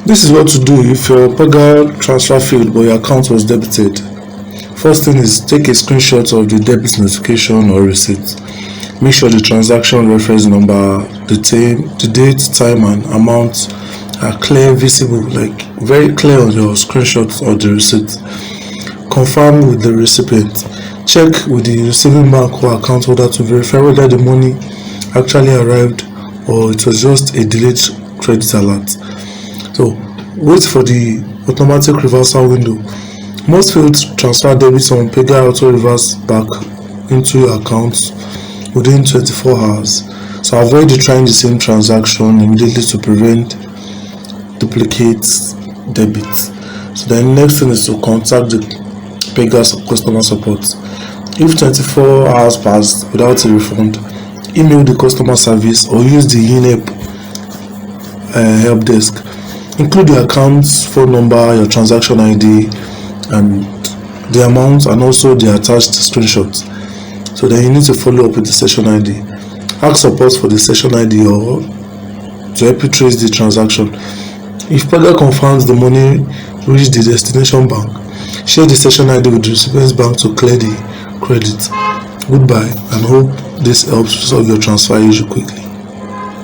This is what to do if your Paga transfer failed but your account was debited. First thing is take a screenshot of the debit notification or receipt. Make sure the transaction reference number, the date, time and amount are clear, visible, like very clear on your screenshot or the receipt. Confirm with the recipient. Check with the receiving bank or account holder to verify whether the money actually arrived or it was just a delayed credit alert. So wait for the automatic reversal window. Most failed transfer debits on Paga auto reverse back into your account within 24 hours. So avoid trying the same transaction immediately to prevent duplicate debit. So the next thing is to contact the Paga customer support. If 24 hours passed without a refund, email the customer service or use the in-app help desk. Include the account's phone number, your transaction ID, and the amount, and also the attached screenshots. So then you need to follow up with the session ID. Ask support for the session ID or to help you trace the transaction. If Paga confirms the money reached the destination bank, share the session ID with the recipient's bank to clear the credit. Goodbye, and hope this helps solve your transfer issue quickly.